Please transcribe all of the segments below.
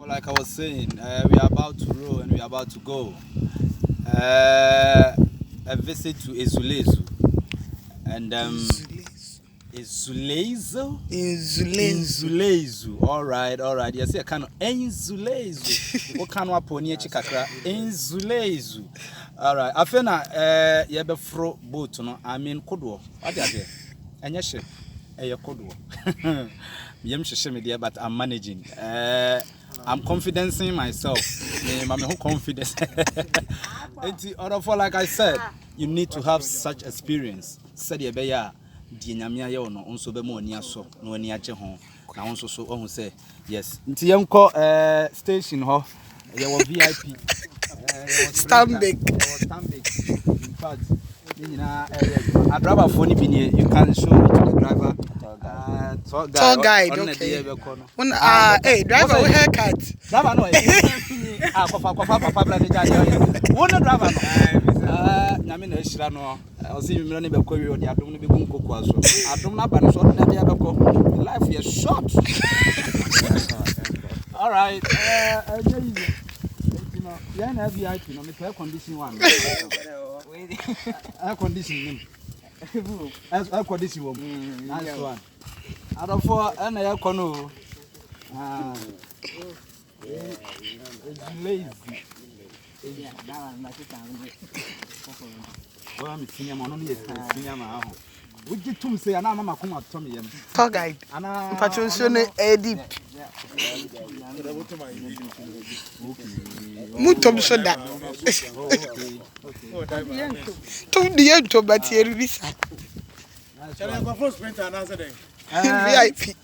Like I was saying, we are about to roll and we are about to go. A visit to Ezulezu. And Ezulezu. All right. Yes, I can. Ezulezu. What can we pony chikakra? Ezulezu. All right. I feel na you be fro boat no. I mean kodwo. What is it? Enyeshe. Kodwo. But I'm managing. I'm confident in myself. I'm confident. Like I said, you need to have such experience. Said you be ya di nyamia ye ono nso be mo oni aso na oni ache ho na nso so ohun say yes. Nti yenko station ho ye wo VIP. Stambik. In fact, a driver phone you can show it to the driver. Tour guide, okay. Hey, driver, we haircut. Driver, no. Driver, no. I see you running the courier, the abdomen be boom cocoa. I don't know, but life is short. All right. Yeah, VIP, no, air condition one. Air conditioning. Air condition one. Nice one. Out of 4 and air cono. It's lazy. Well, I'm seeing him on only would you two say, and I'm a come out to me? Tour guide. Patrician Edip. Mutum soda. To the end to Batia. Shall I go first print and answer them? VIP.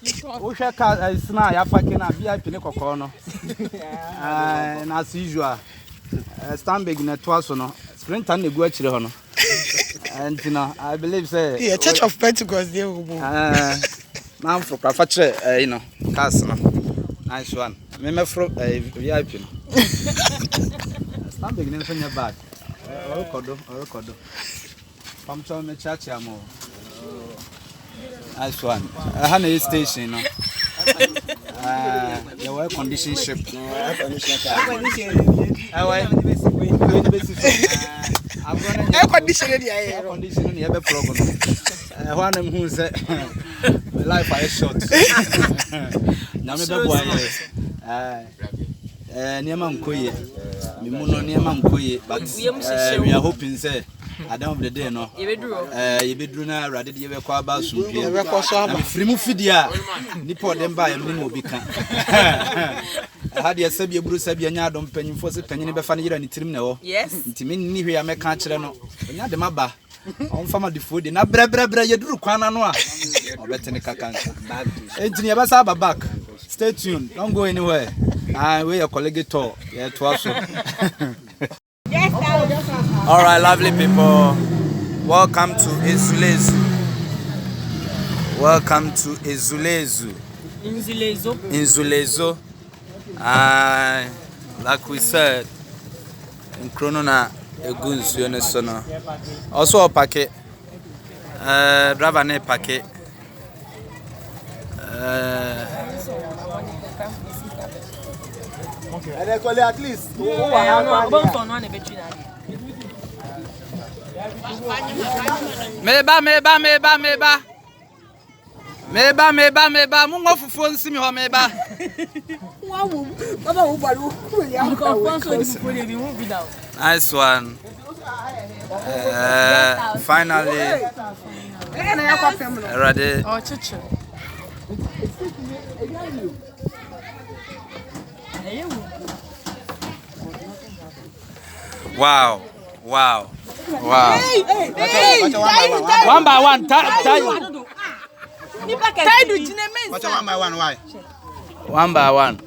Usha car is now ya packing a VIP Nico corner. And as usual, stand big in a twice on sprint and the good children. And you know, I believe say yeah, Church of Pentecost there. Now for Crawford, you know, castle. Nice one. Remember from VIP. Stand big in your back. Or Come to me, church, nice one. I had a station, the air condition ship. Air condition, you have a problem. One of who said, life I short. Near Mamkoye, Mimuno near Mamkoye, but we are hoping, say. I don't have the day, no. You be drew now, rather than you were called about some free mufidia. Nippo them by a minimum become. I had your Sabia Bruce Sabiana, don't penny for the penny never funny and it's yes, Timini here, I make catcher no. Not the mabba. On farmer the food in a bra, you drew Quana noir. Or better than Kakan. Engineer Basaba back. Stay tuned, don't go anywhere. I wear your colleague tour, yeah, to us. All right, lovely people. Welcome to Ezulezu. Welcome to Ezulezu. Ezulezu. Like we said, in Chronona, a good sono. Also a packet. Driver ne packet. Okay. And they call it at least. Meba. Mungo fufu nsimi ho meba. Nice one. Finally. Ready. Oh, chicha. Wow. Hey. One by one. Why? One by one.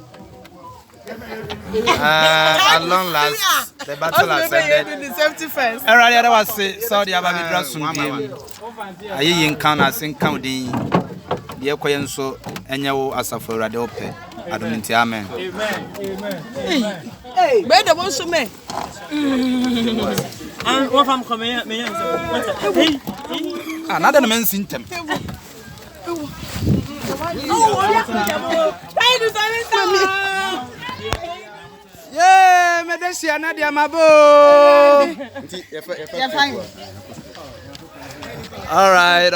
At long last, the battle has ended. The safety first. Earlier, I was Saudi Arabia soon. I encounter sin counting. The Okoyenso, and you as a for Radope. I don't mean amen. Hey, where the ones to me? And what I'm coming, another man's symptom. Medesia Nadia Mabo. All right.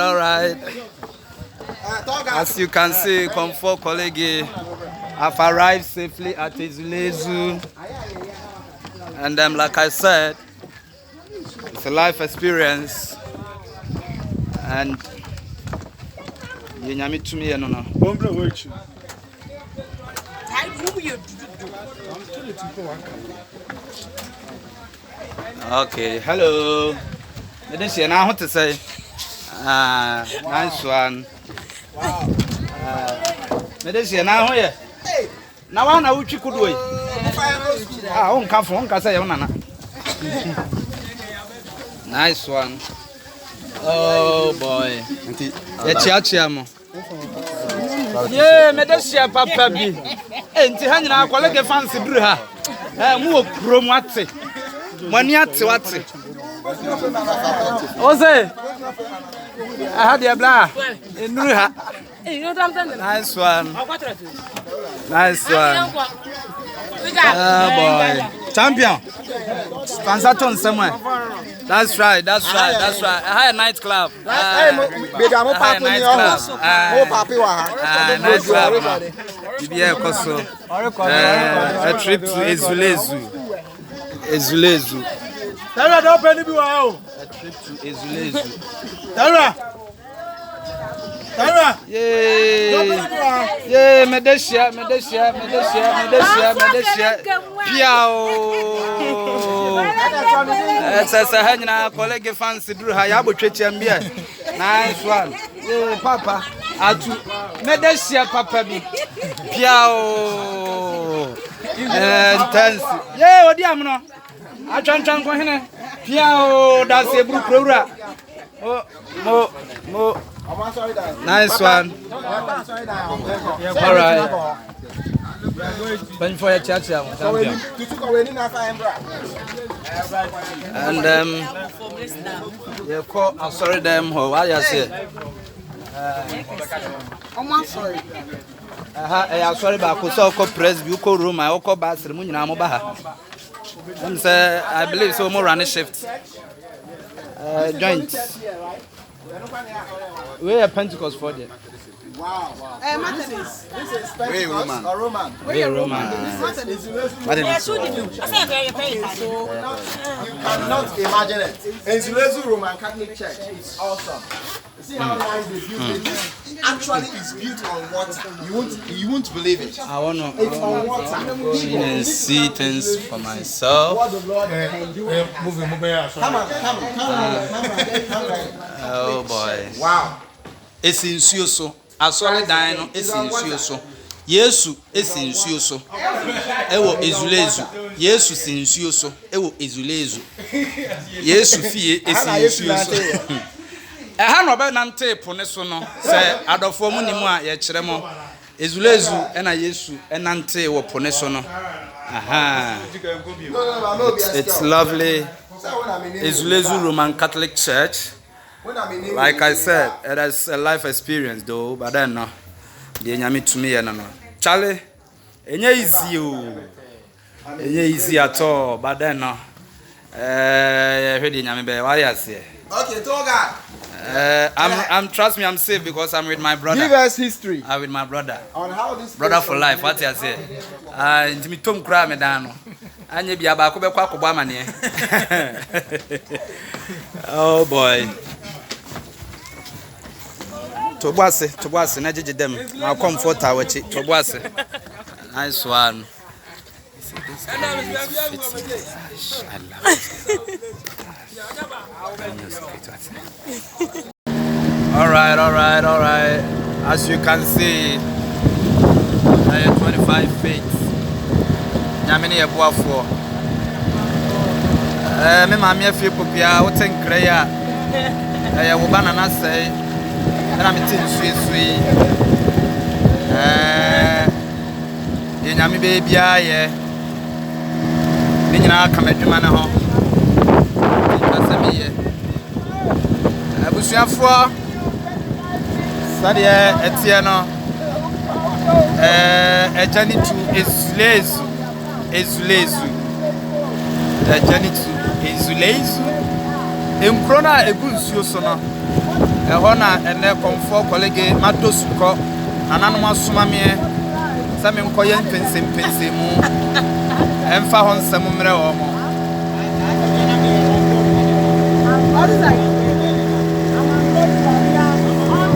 As you can see, Komfo College have arrived safely at Izulezu. And like I said, it's a life experience. And you nyami to me no. Okay, hello. Medesia now what to say? Nice one. Wow. Medesia now here. Now I know what you could do. On come from Casa. Nice one. Oh boy. Yeah, Medesia Papa B. Enti hanyina akwalege fancy duru ha. Mu okrom ate. Mani ate wate. Ose. Aha dia bla. Enuru ha. Nice one. Oh boy. Champion. Pansaton somewhere. That's right. A high night club. Nice club. A trip to Ezulezu. Tara, don't penny be wow. A trip to Ezulezu. Tara. Yeah, Medesia. Piao. Sasa hanyina colleague fancy duru ha ya botwechi ambia. Nice one. Yeah, Papa. Atu Medesia Papa bi. Piao. Intense. Yeah, odi am no. Atwantwan ko hene. Piao da se buru krowura. Mo. Nice one. All right. For your church, and you call. I'm sorry, them. What you say? I'm sorry. I'm sorry, but I saw press. You call room. I call bathroom. You know, I believe so. More running shift. Joint. We are Pentecost for them. Wow. This is Roman. Roman. You cannot imagine it. It's Roman Catholic Church. It's awesome. See how nice they built it. This actually is built on water. You won't believe it. I want to. It's on water. And see things for myself. What the Lord can do. Come on. Oh boy. Wow. It's in Suso. I saw it dying. It's in Suso. Yesu esi nsuo so ewo ezulezu Yesu si nsuo so ewo ezulezu Yesu fie esi nsuo so ha no be nante po ne so no se adofo mu nimu a ye kire mo ezulezu na Yesu enante wo po ne so no aha it's lovely. Ezulezu Roman Catholic Church. Like I said, it is a life experience though, but then no. The nyami to me no. Charlie, enye easy at all, but then no. Ready nyami be what you say? Okay, Toga. I'm trust me, I'm safe because I'm with my brother. Give us history. I'm with my brother. On how this brother for life, what you say? Intimi tom kra me dano. Anye bia ba ko be kwa ko ba mane. Oh boy. Tobuase na jeje dem na comfort awachi Tobuase. Nice one. I love all right. As you can see, I am 25 feet. Nyamini ebuafo. Me mama afie popia wo tenkre ya. Wo banana say na me tin suesui. Ye nyame be bia ye. Ni nyina kamadwuma ne ho. Asamiye. Abusuafo Sade etie no ejani tu ezulezu journey to Inzuleizu. Enkrona egunsuo so no. Eho na ene Komfo College madosuko nananu masoma me se me nkoye mpense mu emfa ho nsem mre wo mo. What is that?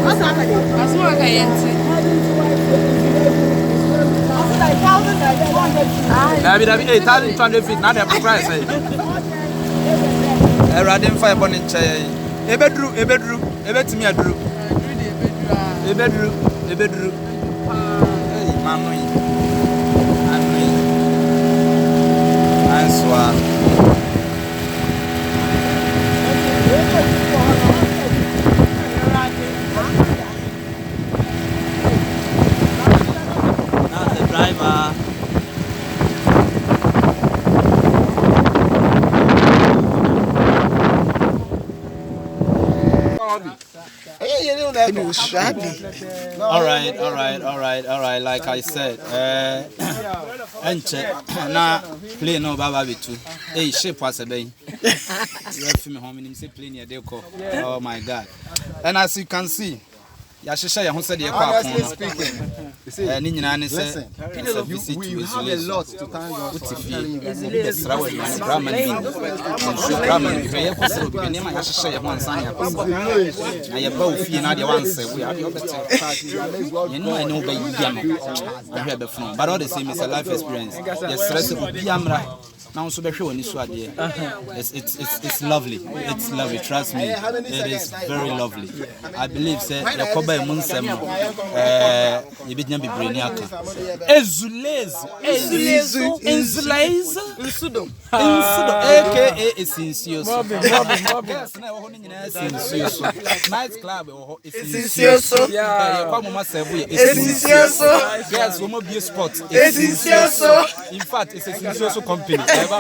What's happening? That's what I can't see. David 8,200 feet now the price say. Eradin fire born in chair. Ebedru ebetimi adru. Ebedru. Hey manoi. Answa. Now the driver. All right. Like I said, now play no baba bitu. Hey, shape was a day. You have me home in say play near Deco. Oh my God! And as you can see, Yashisha who said honestly speaking, you see, we have a lot to thank God for. But all the same, it's a life experience. Now so it's lovely. It's lovely. Trust me, it is very lovely. I believe say the koba emunsem you be nyam bebre ni aka. Ezulezu Insudo aka Esincioso. Yes, na wo ho nyina Esincioso. Night club wo Esincioso. Yeah, kwa mama sevu Esincioso. Yes, wo mo be sport Esincioso. In fact, it's Esincioso company. But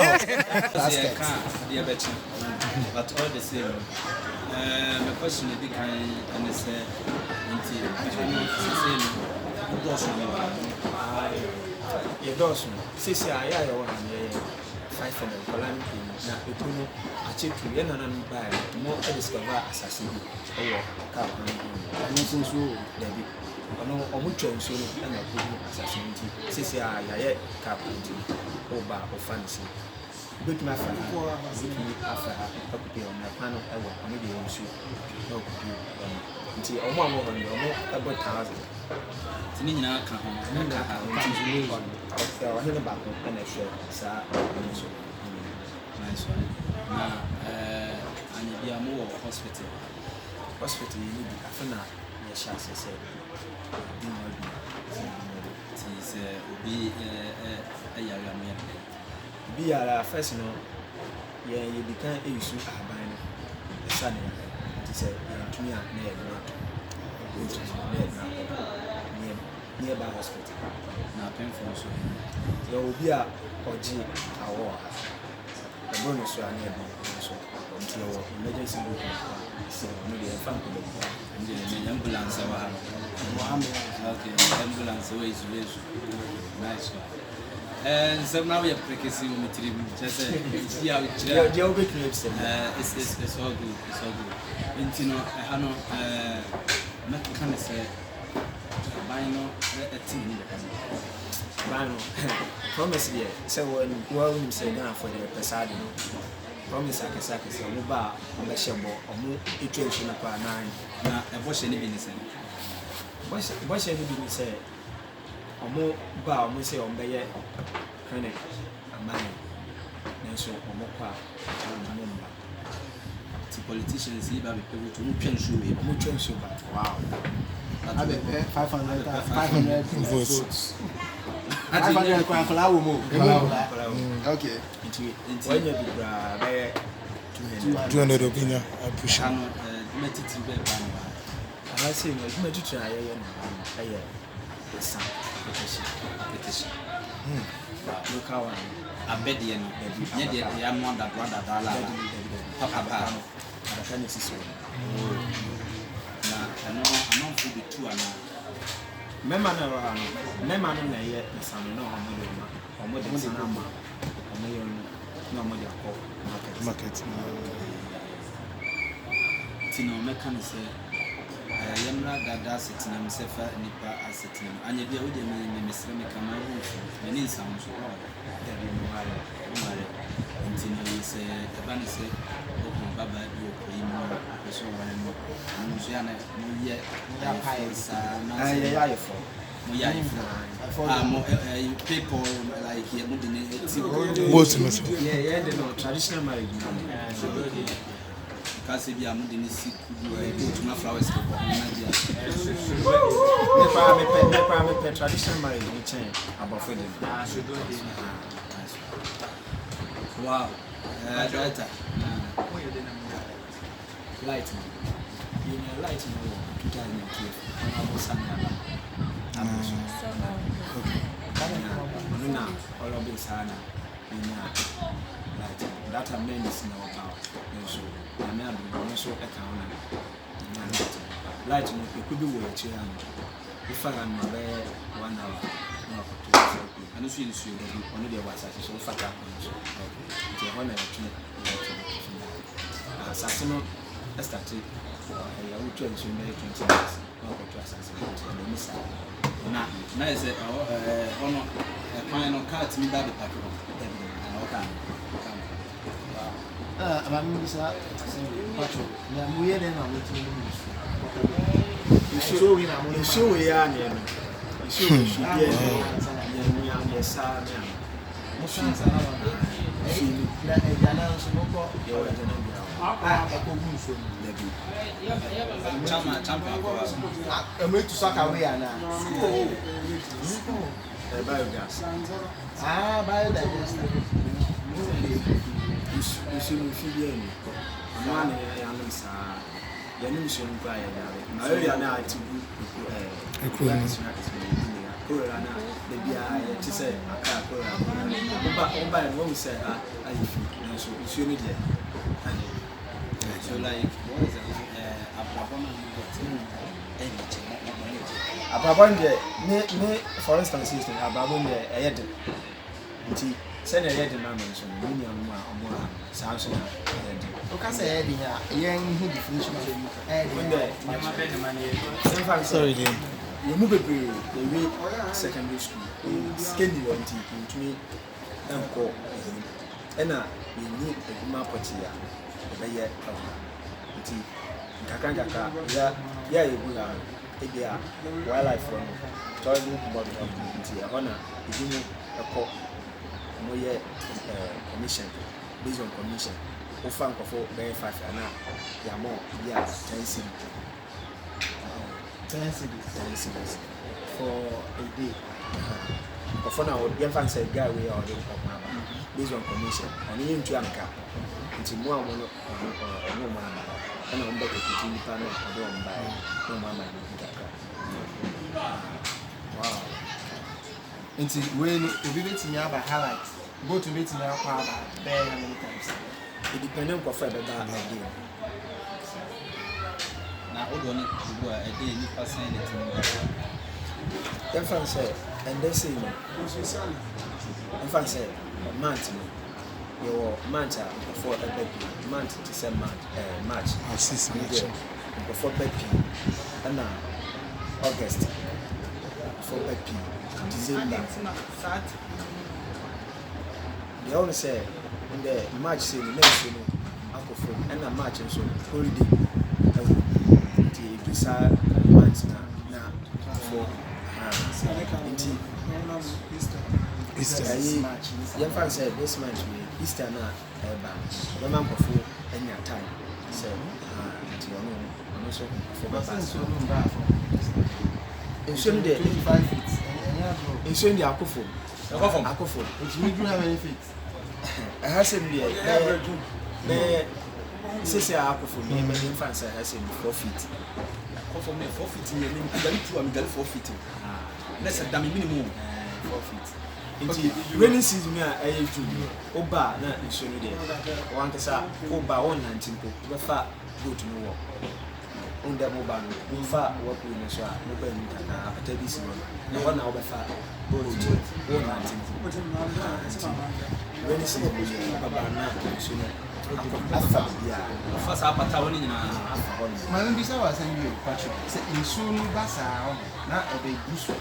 all the same, my question is and it's But my friend, after her, on my panel, I will maybe also no until one more about 1,000. Tinina come home, and I have a back and I share, sir. Nice one. Now, and you are more hospital. Hospital, you need to have a chance, I said. It be a young man. Be our first, yeah, you become a issue. The sun, it is a to me, nearby hospital. Now, painful. There will be a OG hour. The bonus are nearby, so until emergency book, so maybe a family and the ambulance. Okay, ambulance always nice one. And so now we are practicing with the just it's all good. It's all good. And you know, I have no not kind of say bino a team. Bino promise here. So when you say now for the Pesado, promise I can say Muba on the Shambo or more situation of 9. Now, a bush any business. Bush any business say. Omo ba omo say on beye clinic amani na so omo kwa number the politicians ba be people to twen show e omo twen show ba wow I be 500 votes 500 kwa kola wo mo okay when you be bra beye 200 opinion I push no metiti be ba no I say no metiti aye na aye petition. Local one. I bet the end. The amount that one that I talk about. I can't see. Now, I know I'm not for the two. Member no yet. Some no or more than some number. na mo dia ko market tino mechanic say yamra dada sitinam sefa nipa asitinam anya bia wode me mesre me kama hu me ni nsam so ho da bi mo wale tino say tabani say baba bi okoyi mo so wale mo so ya na mo ye ya pai sa na ya yefo mo ya yefo mo people like here mo dey both must yeah they know traditional marriage kasi bia mo dey si kudu to na flowers ko na dia me pa traditional marriage ni chen about for them wow director light you know light no tutai ni tu na bo sana okay na all of this sana ni light that am men is no about so na me adu so e kan na light no e could be wo e chia no if I am be 1 hour no ko to anu so ni so do ono de wa sa so fa ka so okay je ho na e asase no start ya utu en so me 20 years no ko to asase no mi sa na is ono e no cat mi ba de patro okay I'm Misa Pacho. Na muye na mutu ni show we na muye. Show we ya ni eno. Show we should be ya ni sa ni. Mo san sa na wa. Na e jana so ko ya wa jana bi. Ko gun so na bi. Chama ko. E me tu saka we ya na. Biogas. Biogas. Issue fibieni amana ya ansa ya ni mission kwa ya na yo na atibu ko na de bia ya tise aka ko ba no we say ayi fi na so issue ni de so like what is ababon de me for instance is ababon de eyede nti send a head in Amazon, Minium, Samson. Okay, say, young definition of the sorry, you move a secondary school, skinny on TV to me and call. And you need a map of here, a year of tea. Kakaka, yeah, you will have wildlife from toilet body of the honor, you know, a call. Moye commission based on commission offer for very 5 and ya more yeah 10 cedis for a day for now you can say guy we are based on commission on you to anka until more no man and on back to the panel I don't buy no mama wow. Until when we meet in Yaba highlight, go to meet in our father, there many times. It depends on what idea. Now, all on it, a day, you pass anything. Then fan said, and they say, and fan said, a month, your month before a baby, month to 7 March, before baby, and now August, before baby. December. They always say in the March say the next year alcohol and a March and so holiday. The bizarre months now for Easter. Young fan said this month we Easter now. The man before any time. So I'm also for my and show me the 85 feet. In showing the Akofo. Which we do have any feet. I have seen the Sissy Akofo, me, my infants, I have seen 4 feet. For me, 4 feet, I'm 4 feet. That's a dummy minimum 4 feet. Into rainy season, I age to Oba, not in showing there. One case, Oba 119, the fat go to no walk. On the mobile, in fact, what we measure, mobile, a television, no one over fat, go to 119. When is it? Baba na so no. Afa bia. Afa sa pata woni nyina. Ma no bisa wa san bi Patrick. Say insu no basa na e be guso.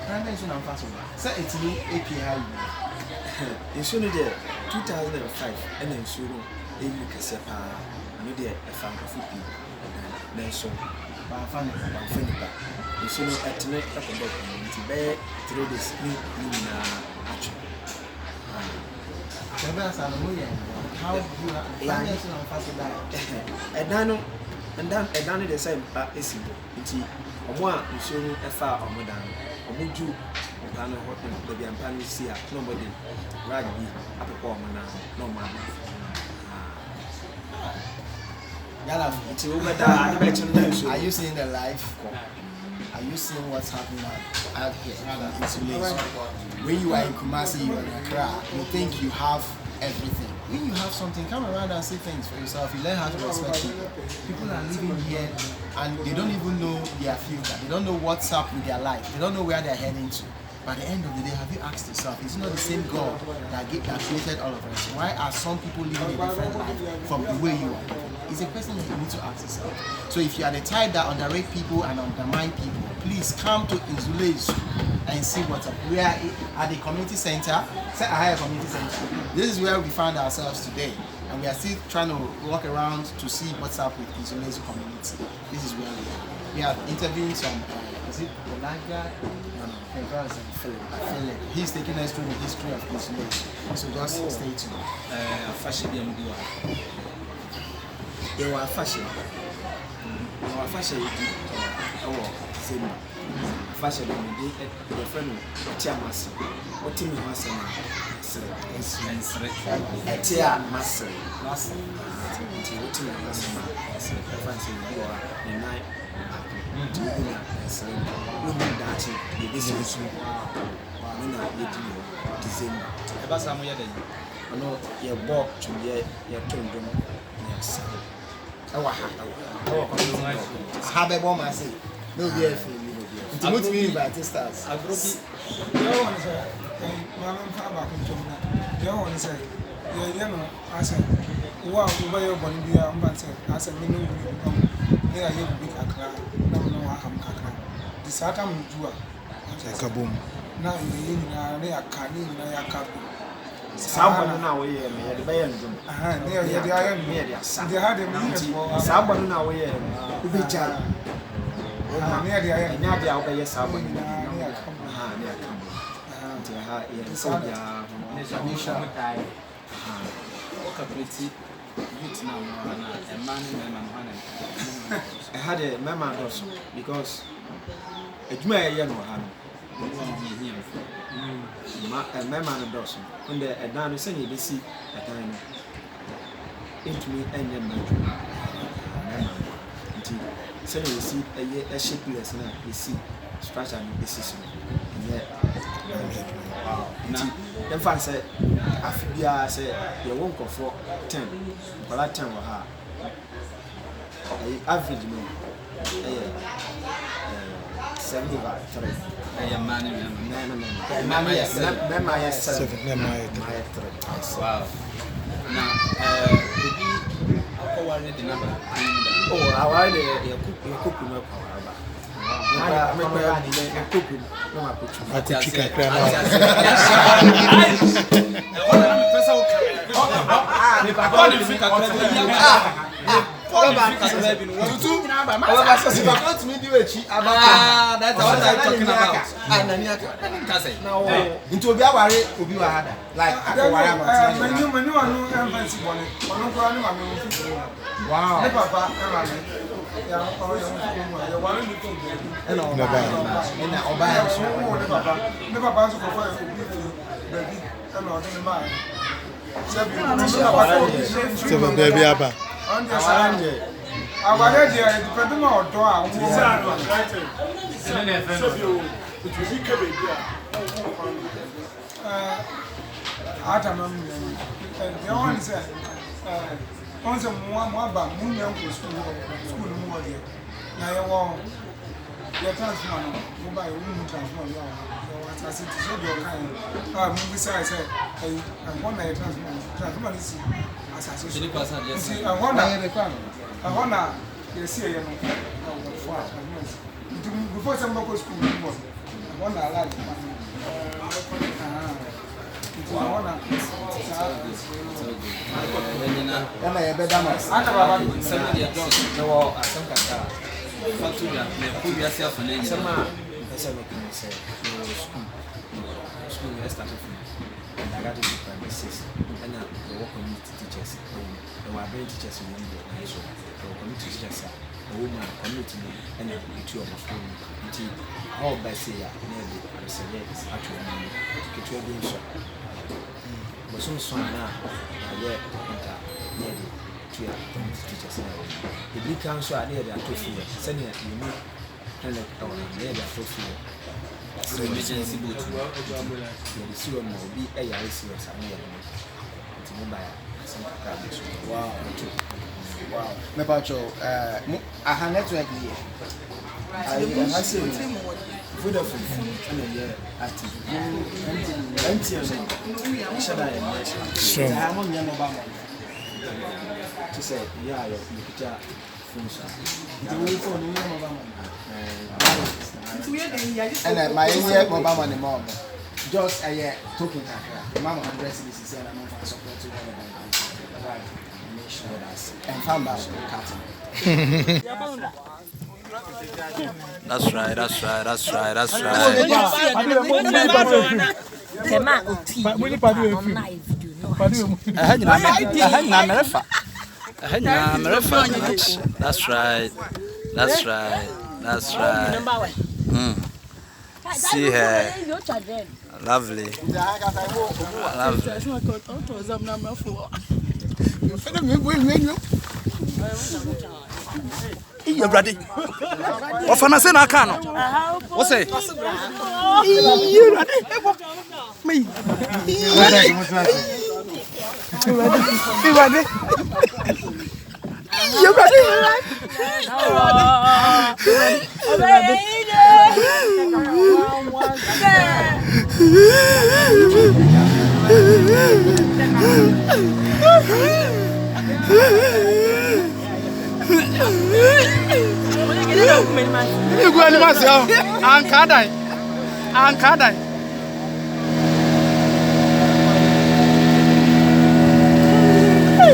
Na den so na mfa so. Say etini API. Insu no de 2005 and insu no e yi kase pa. No de e fa nkofu pi. Na so ba fa ni ba. Insu no etene e ko be nti be 3 days ni na acho. How do you Edano and then the same is it. Omo a nsuo efa omodan omoju opano hotel baby ampani sia nobody rugby apepo omona no man Yala it's over there. Are you seeing the life? Are you seeing what's happening out here? When you are in Kumasi, you are in Accra, you think you have everything. When you have something, come around and say things for yourself. You learn how to respect people. People are living here and they don't even know their future. They don't know what's up with their life. They don't know where they're heading to. But at the end of the day, have you asked yourself, is it not the same God that created all of us? Why are some people living a different life from the way you are? It's a question that you need to ask yourself. So if you are the type that underrate people and undermine people, please come to Insulezu and see what's up. We are at the community center, Ahaya Community Center. This is where we found ourselves today. And we are still trying to walk around to see what's up with Insulezu community. This is where we are. We are interviewing some, is it the lifeguard? No. Philip. He's taking us through the history of Insulezu. So just stay tuned. They were fashion. Our fashion same fashion the friend Chamas. What team was a tear master. Habe bom assim. No be filho. Então muito bem vai testar. Agrobi. Eu não sei. Mama fala com tu. Eu não sei. Eu não asa. Wa uba yo boni bia mbanse asa menu ni ya yebu bi kakra na no wa ham kakra. Di sata mu juwa. Kabum. Na yi ni na ya kani na ya kabu. Someone now we are the bayan. Aha, near the iron near the sun. They had a minute for someone now we are the jar. Near the iron, near the outer someone near I had a mama also because it's my young one. A man does when the Adana say you see a time into me and your man. So you see a shapeless now, you see, scratch and decision. And yet, then fan said, I said, you won't go for 10, but that 10 will have average no 73. I am man. Wow. Now, the number. Oh, I want a cook milk. That's what I'm talking about. Into be aware obi wa hada like akwara ma menu emphasis on it. Wow. Ne papa ya ya wale ni to na oba ya so ne papa so ko fa baby na o de ma Seven baby aba on the side awale dia depend on odo a wo se na efe no it will be baby Adam the one is on some more ba mu nyan ko school mu ode na ye won your transfer no mobile we transfer no what I said so your kind we say I want my transfer is association see I want you see you before some go school I want to like but some song now, yeah, teachers now. The big council are there, they are too few. Sending a unique and they are too few. Emergency boat. The sewer will be a yard serious and it's mobile. Wow. Wow. Mepacho, I have network here. I see food of food active. I'm on your mobile. To say, yeah, you picture and my mobile money mom. Just a year talking her. Mama address this and I'm for support to one make sure that's and found back cutting. That's right. See her. Lovely. Iya brade. Ofana se na aka no. Wo se? Iya brade. Me. Iya brade. Igual animação. Ancadai.